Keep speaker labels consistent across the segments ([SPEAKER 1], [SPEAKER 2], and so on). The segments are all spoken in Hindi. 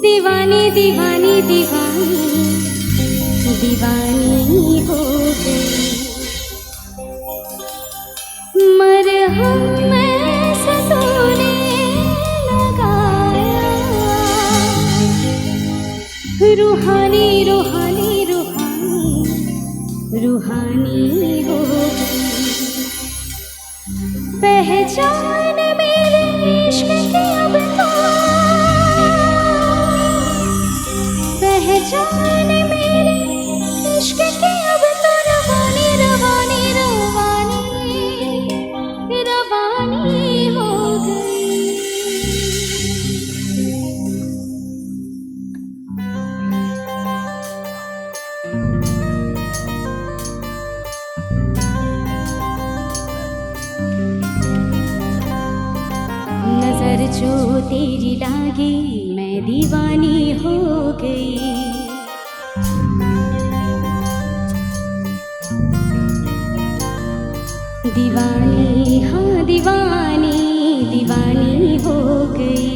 [SPEAKER 1] दीवानी दीवानी दीवानी दीवानी हो गई। मरहम ऐसा तूने लगाया, रूहानी रूहानी रूहानी रूहानी हो गई। पहचान मेरे इश्क की अब तो, पहचान मेरे इश्क की अब तो रवानी रवानी रवानी रवानी हो गई। नजर जो तेरी लागी मैं दीवानी हो गई। दीवानी हाँ दीवानी दीवानी हो गई।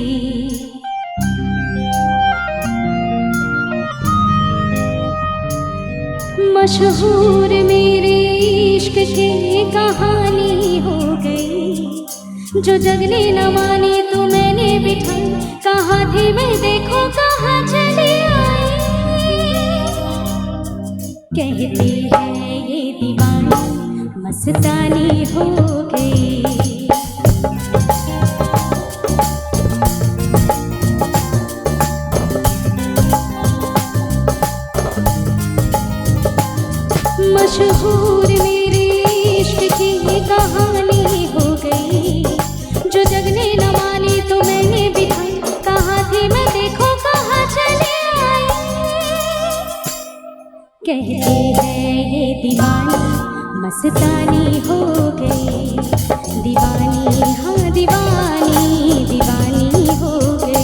[SPEAKER 1] मशहूर मेरे इश्क की कहानी हो गई। जो जग ने न मानी तो मैंने बिठाई, कहाँ थी मैं देखो कहाँ चली आई। कहते हैं ये दीवानी मस्तानी हो गई। मशहूर मेरे इश्क की कहानी हो गई। जो जग ने न मानी तो मैंने बिठाई, कहाँ थी मैं देखो कहाँ चली आई। कहते हैं ये दीवानी मस्तानी हो गई। दीवानी हाँ दीवानी दीवानी हो गई।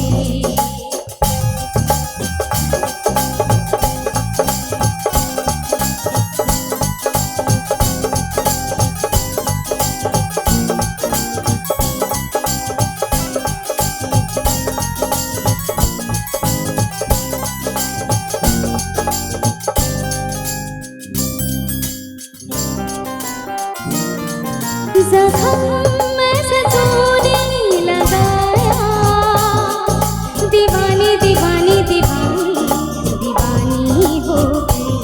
[SPEAKER 1] ज़ख्म ऐसे तूने लगाया, दीवानी दीवानी दीवानी दीवानी हो गई।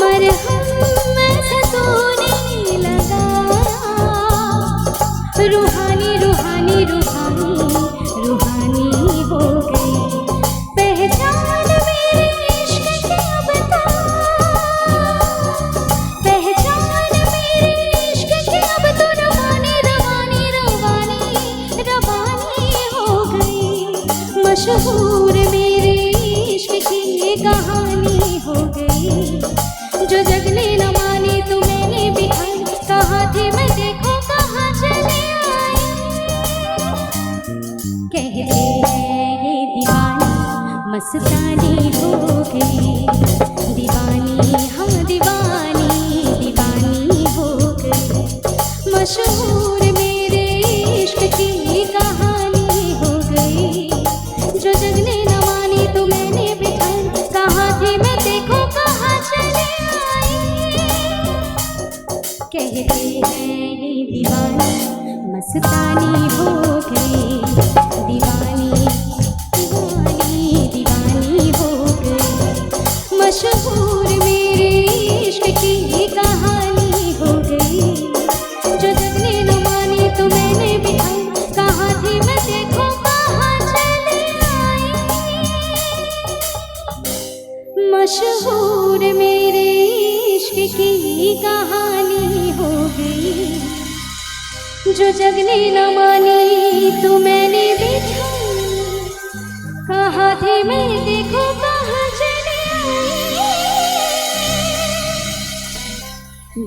[SPEAKER 1] मरहम ऐसे तूने लगाया, रूहानी रूहानी रूहानी रूहानी हो गई। पहचान मेरे इश्क की अब तो, पहचान मेरे इश्क की अब तो रवानी रवानी रवानी रवानी हो गई। मशहूर मेरे इश्क की कहानी हो गई। जो जग ने न मानी तो मैंने बिठाई, कहाँ थी मैं देखो कहाँ चली आई। कहते हैं ये दीवानी मस्तानी हो गई। दीवानी हाँ दीवानी दीवानी हो गई। मशहूर मेरे इश्क की कहानी हो गई। जो जग ने न मानी तो मैंने बिठाई, कहाँ थी मैं देखो कहाँ चली आई। कहते हैं ये दीवानी मस्तानी हो गई। दीवानी दीवानी दीवानी हो गई। मशहूर मेरे इश्क की कहानी हो गई। जो जग ने न मानी तो मैंने बिठाई, कहाँ थी मैं देखो कहाँ चली आई। मशहूर मेरे इश्क की कहानी हो गई। जो जग ने न मानी तो मैंने बिठाई, कहाँ थी मैं देखो कहाँ चली आई।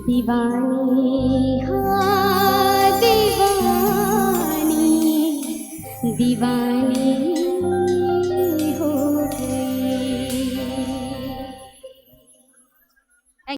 [SPEAKER 1] दीवानी हाँ दीवानी दीवानी